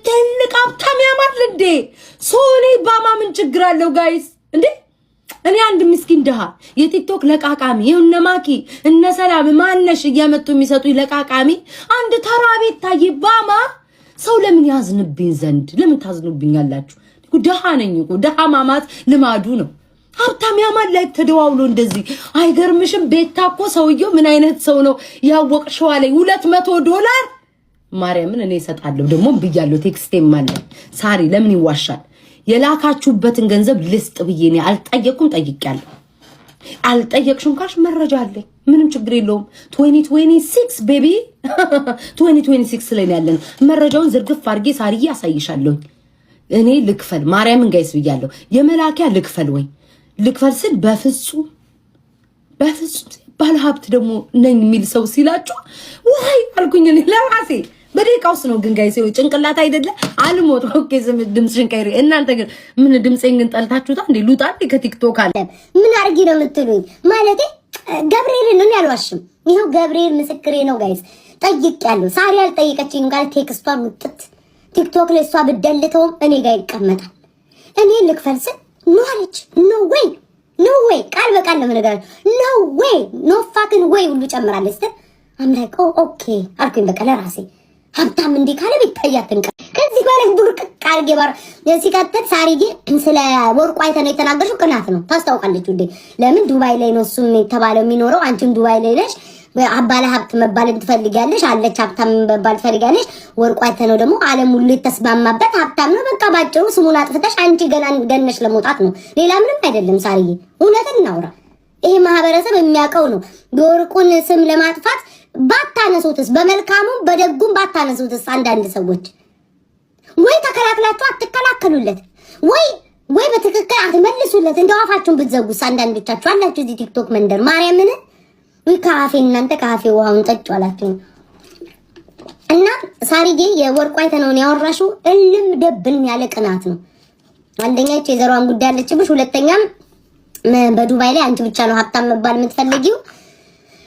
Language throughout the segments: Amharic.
ትልቅ ሀብታም ያማል እንዴ ሶኔ ባማ ምን ችግር አለው ጋይስ እንዴ እኔ አንድ ምስኪን ደሃ የቲክቶክ ለቃቃሚ የነማኪ እነ ሰላም ማነሽ እያመጡ የሚሰጡ ለቃቃሚ አንድ ተራ ቤት ታይባማ ሰው ለምን ያዝንብኝ ዘንድ ለምን ታዝኑብኛላችሁ ደሃ ነኝ እኮ ደሃ ማማት ልማዱ ነው ሀብታም ያማል ላይ ተደዋውሎ እንደዚህ አይገርምሽም ቤታኮ ሰውየው ምን አይነት ሰው ነው ያወቅሽው አለኝ $200 ማርያምን እኔ እሰጣለሁ ደግሞ ብያለሁ ቴክስቴም አለ ሳሪ ለምን ይዋሻል የላካችሁበትን ገንዘብ ልስጥ ብዬኔ አልጠየቅኩም ጠይቄያለሁ አልጠየቅሽም ካሽ መረጃ አለኝ ምንም ችግር የለውም 2026 ቤቢ 2026 ላይ ያለን መረጃውን ዝርግፍ አድርጌ ሳሪዬ ያሳይሻለሁ እኔ ልክፈል ማርያምን ጋይስ ብያለሁ የመላኪያ ልክፈል ወይ ልክፈል ስል በፍጹም ባለሀብት ደግሞ ነኝ የሚል ሰው ሲላችሁ ወይ አልኩኝ እኔ ለራሴ በደቂቃውስ ነው ግን ጋይስ ጭንቅላት አይደለ አልሞት ኦኬ ድምጽሽን ቀይሪ እናንተ ግን ምን ድምጽን ግን ጠልታችሁታ እንዴ ሉጣ ከቲክቶክ አለ ምን አርጊ ነው የምትሉኝ ማለቴ ገብርኤል ነው ያልዋሽም ይሄው ገብርኤል ምስክሬ ነው ጋይስ ጠይቄያለሁ ሳሪ አልጠይቀችኝ ጋር ቴክስቷን ውጥት ቲክቶክ ላይ እሷ ብደልተው እኔ ጋር ይቀመጣል እኔ ልክፈልስ ኖ አለች ኖ ወይ ቃል በቃል ነው ነገር ኖ ወይ ኖ ፋኪንግ ወይ ሁሉ ጨምራለች አምላክ ኦኬ አልኩኝ በቃ ለራሴ ሀብታም እንዴ ካለ ቢታያትን ከዚህ በላይ ዱርቅ ቃርጌ ባር ሲቀጥል ሳሪጌ ስለ ወርቁ አይተነው የተናገርሽው ቅናት ነው ታስታውቃለች እንዴ ለምን ዱባይ ላይ ነው እሱም የተባለው የሚኖረው አንቺም ዱባይ ላይ ነሽ አባለ ሀብት መባል ትፈልጊያለሽ አለች ሀብታም መባል ትፈልጊያለሽ ወርቁ አይተነው ደግሞ ዓለም ሁሉ የተስማማበት ሀብታም ነው በቃ ባጭሩ ስሙን አጥፍተሽ አንቺ ገና ገነሽ ለመውጣት ነው ሌላ ምንም አይደለም ሳሪጌ እውነትን እናውራ ይሄ ማህበረሰብ የሚያውቀው ነው የወርቁን ስም ለማጥፋት ባታነሱትስ በመልካሙ በደጉም ባታነሱትስ አንዳንድ ሰዎች ወይ ተከላክላችሁ አትከላከሉለት ወይ በትክክል አትመልሱለት እንደዋፋችሁን ብትዘጉስ አንዳንዶቻችሁ አላችሁ እዚህ ቲክቶክ መንደር ማርያምን ወይ ካፌ እናንተ ካፌ ውሃውን ጠጡ አላችሁ እና ሳሪጌ የወርቁ አይተነውን ያወራሽው እልም ደብን ያለ ቅናት ነው አንደኛ የዘሯን ጉዳይ አለችብሽ ሁለተኛም በዱባይ ላይ አንቺ ብቻ ነው ሀብታም መባል የምትፈልጊው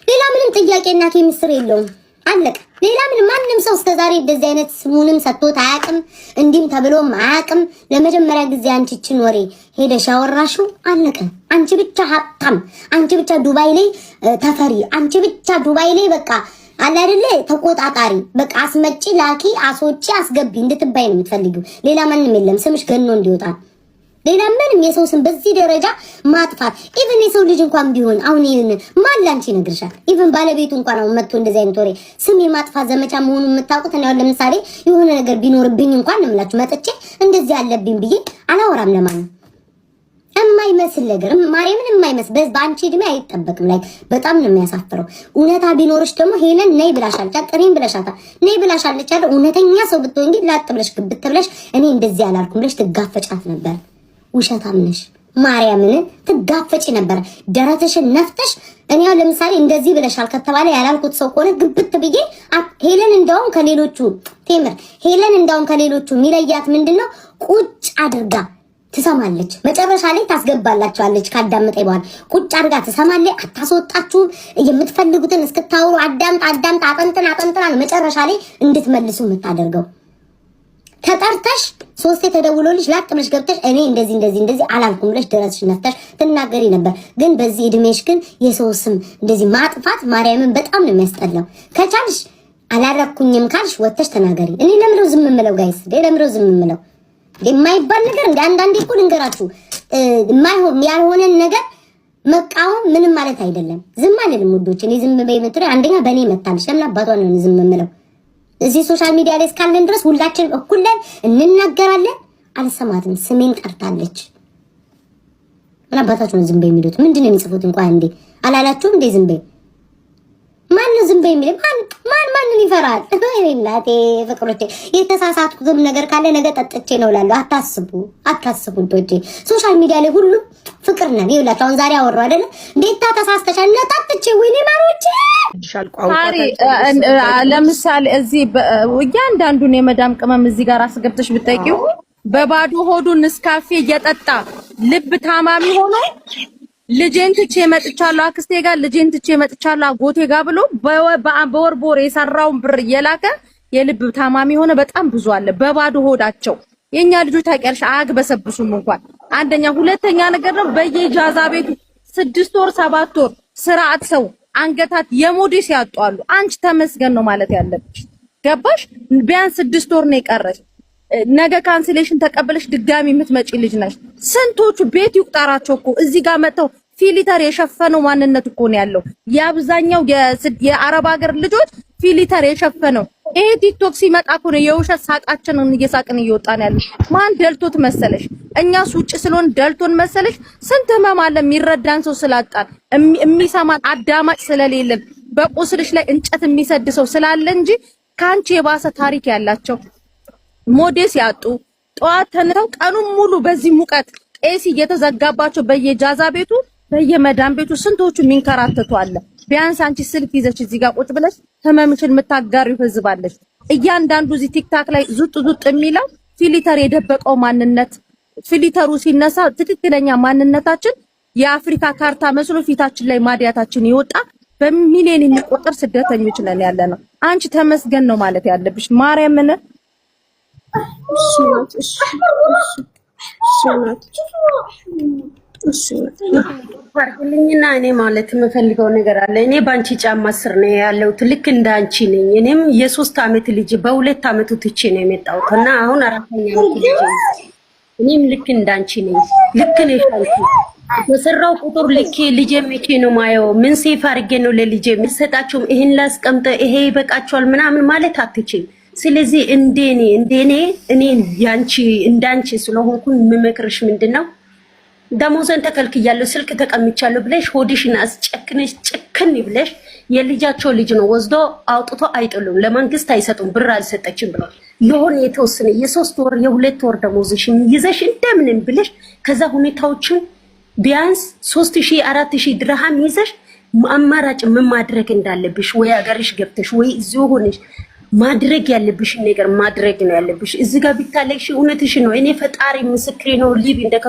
ሌላ ምንም ጥያቄና ኬሚስትሪ የለውም አለቀ ሌላ ምንም ማንንም ሰው እስከዛሬ እንደዚህ አይነት ስሙንም ሰጥቶት አያውቅም እንዲም ተብሎም አያውቅም ለመጀመሪያ ጊዜ አንቺችን ወሬ ሄደሽ አወራሽው አለቀ አንቺ ብቻ ሀብታም አንቺ ብቻ ዱባይ ላይ ተፈሪ አንቺ ብቻ ዱባይ ላይ በቃ አለ አይደለ ተቆጣጣሪ በቃ አስመጪ ላኪ አስወጪ አስገቢ እንድትባይ ነው የምትፈልጊው ሌላ ማንንም የለም ስምሽ ገኖ እንዲወጣ ሌላ ምንም የሰው ስም በዚህ ደረጃ ማጥፋት ኢቭን የሰው ልጅ እንኳን ቢሆን አሁን ይሄን ማላንቺ ይነግርሻል ኢቭን ባለቤቱ እንኳን አሁን መጥቶ እንደዚህ አይነት ወሬ ስም የማጥፋት ዘመቻ መሆኑን የምታውቁት ነው ለምሳሌ የሆነ ነገር ቢኖርብኝ እንኳን እንምላችሁ መጥቼ እንደዚህ አለብኝ ብዬ አላወራም ለማን የማይመስል ነገር ማርያምን የማይመስል በአንቺ እድሜ አይጠበቅም ላይ በጣም ነው የሚያሳፍረው እውነታ ቢኖርሽ ደግሞ ሄለን ነይ ብላሻል ጫጥሪን ብላሻታ ነይ ብላሻለች አይደል እውነተኛ ሰው ብትሆን ግን ላጥ ብለሽ ግብት ብለሽ እኔ እንደዚህ አላልኩም ብለሽ ትጋፈጫት ነበር ውሸታም ነሽ ማርያምን ትጋፈጪ ነበር ደረትሽን ነፍተሽ እኔ ለምሳሌ እንደዚህ ብለሻል ከተባለ ያላልኩት ሰው ቆነ ግብት ብዬ ሄለን እንደውም ከሌሎቹ ቴምር ሄለን እንደውም ከሌሎቹ ሚለያት ምንድነው ቁጭ አድርጋ ትሰማለች መጨረሻ ላይ ታስገባላችኋለች ካዳመጠ ይባል ቁጭ አድርጋ ትሰማለች አታስወጣችሁ የምትፈልጉትን እስክታውሩ አዳምጣ አጠንጥና መጨረሻ ላይ እንድትመልሱ የምታደርገው ተጠርተሽ ሶስቴ ተደውሎልሽ ላጥ ብለሽ ገብተሽ እኔ እንደዚህ አላልኩም ብለሽ ደረስሽ ነፍተሽ ትናገሪ ነበር ግን በዚህ እድሜሽ ግን የሰው ስም እንደዚህ ማጥፋት ማርያምን በጣም ነው የሚያስጠላው ከቻልሽ አላረኩኝም ካልሽ ወጥተሽ ተናገሪ እኔ ለምንድነው ዝም የምለው ጋይስ ለምንድነው ዝም የምለው የማይባል ነገር እንደ አንዳንዴ እኮ ልንገራችሁ የማይሆን ያልሆነን ነገር መቃወም ምንም ማለት አይደለም ዝም አልልም ውዶች እኔ ዝም በይ የምትለው አንደኛ በእኔ መታለሽ ለምን አባቷ ነው ዝም የምለው እዚህ ሶሻል ሚዲያ ላይ እስካለን ድረስ ሁላችን እኩል እንናገራለን አልሰማትም ስሜን ጠርታለች እና አባታችሁ ነው ዝም በይ የሚሉት ምንድነው የሚጽፉት እንኳን እንዴ አላላችሁም እንዴ ዝም በይ ማን ዝም በይ የሚል ማንን ይፈራል እናቴ ፍቅሮቼ የተሳሳትኩትም ነገር ካለ ነገ ጠጥቼ ነው እላለሁ አታስቡ እንቶቼ ሶሻል ሚዲያ ላይ ሁሉ ፍቅር ነን ይኸውላችሁ አሁን ዛሬ አወራው አይደለ ቤታ ተሳስተሻል እና ጠጥቼ ወይኔ ማሮቼ ሳሪ ለምሳሌ እዚህ እያንዳንዱን የመዳም ቅመም እዚህ ጋር አስገብተሽ ብትጠቂው በባዶ ሆዱ ንስካፌ እየጠጣ ልብ ታማሚ ሆኖ ልጄን ትቼ መጥቻለሁ አክስቴ ጋር ልጄን ትቼ መጥቻለሁ አጎቴ ጋር ብሎ በወር የሰራውን ብር እየላከ የልብ ታማሚ ሆነ በጣም ብዙ አለ በባዶ ሆዳቸው። የኛ ልጆች ታውቂያለሽ አያግበሰብሱም እንኳን አንደኛ። ሁለተኛ ነገር ነው በየጃዛ ቤቱ 6 ወር 7 ወር ስርዓት ሰው አንገታት የሞዴስ ያጧሉ። አንቺ ተመስገን ነው ማለት ያለብሽ። ገባሽ? ቢያንስ 6 ወር ነው የቀረሽ። ነገ ካንስሌሽን ተቀበለሽ ድጋሚ የምትመጪ ልጅ ነሽ። ስንቶቹ ቤት ይቁጠራቸው እኮ እዚህ ጋር መተው ፊሊተር የሸፈነው ማንነት እኮ ነው ያለው። የአብዛኛው የአረብ ሀገር ልጆች ፊሊተር የሸፈነው ይሄ ቲክቶክ ሲመጣ እኮ ነው የውሸት ሳቃችንን እየሳቅን እየወጣን ያለው። ማን ደልቶት መሰለሽ? እኛስ ውጭ ስለሆን ደልቶን መሰለሽ? ስንት ህመም አለ የሚረዳን ሰው ስላጣን፣ የሚሰማን አዳማጭ ስለሌለን፣ በቁስልሽ ላይ እንጨት የሚሰድ ሰው ስላለ እንጂ ካንቺ የባሰ ታሪክ ያላቸው ሞዴስ ያጡ ጠዋት ተነስተው ቀኑን ሙሉ በዚህ ሙቀት ኤሲ እየተዘጋባቸው በየጃዛ ቤቱ በየመዳን ቤቱ ስንቶቹ ሚንከራተቱ አለ። ቢያንስ አንቺ ስልክ ይዘሽ እዚህ ጋር ቁጭ ብለሽ ህመምሽን የምታጋሪው ህዝብ አለሽ። እያንዳንዱ እዚህ ቲክታክ ላይ ዙጥ የሚለው ፊሊተር የደበቀው ማንነት፣ ፊሊተሩ ሲነሳ ትክክለኛ ማንነታችን የአፍሪካ ካርታ መስሎ ፊታችን ላይ ማዲያታችን ይወጣ በሚሊዮን የሚቆጠር ስደተኞች ነን ያለ ነው። አንቺ ተመስገን ነው ማለት ያለብሽ ማርያምን። አርግልኝና እኔ ማለት የምፈልገው ነገር አለ። እኔ ባንቺ ጫማ ስር ነው ያለሁት። ልክ እንዳንቺ ነኝ። እኔም የ3 ዓመት ልጅ በ2 ዓመቱ ትቼ ነው የመጣሁት እና አሁን 4ኛ ዓመት ልጅ። እኔም ልክ እንዳንቺ ነኝ። ልክ ነሽ አንቺ። በሰራው ቁጥር ልኬ ልጄ መቼ ነው ማየው? ምን ሴፍ አድርጌ ነው ለልጄ የምሰጣቸው? ይሄን ላስቀምጠ ይሄ ይበቃቸዋል ምናምን ማለት አትችይም። ስለዚህ እንደኔ እኔ ያንቺ እንዳንቺ ስለሆንኩኝ የምመክርሽ ምንድነው ደሞዘን ተከልክያለሁ ስልክ ተቀምቻለሁ ብለሽ ሆድሽን አስጨክነሽ ጭክን ብለሽ የልጃቸው ልጅ ነው ወስዶ አውጥቶ አይጥሉም፣ ለመንግስት አይሰጡም፣ ብር አልሰጠችም ብለው የሆነ የተወሰነ የ3 ወር የ2 ወር ደሞዝሽን ይዘሽ እንደምንም ብለሽ ከዛ ሁኔታዎችን ቢያንስ 3000 4000 ድርሃም ይዘሽ አማራጭ ምን ማድረግ እንዳለብሽ ወይ አገርሽ ገብተሽ ወይ እዚሁ ሆነሽ ማድረግ ያለብሽ ነገር ማድረግ ነው ያለብሽ። እዚህ ጋር ቢታለሽ እውነትሽ ነው። እኔ ፈጣሪ ምስክሬ ነው። ሊብ እንደከ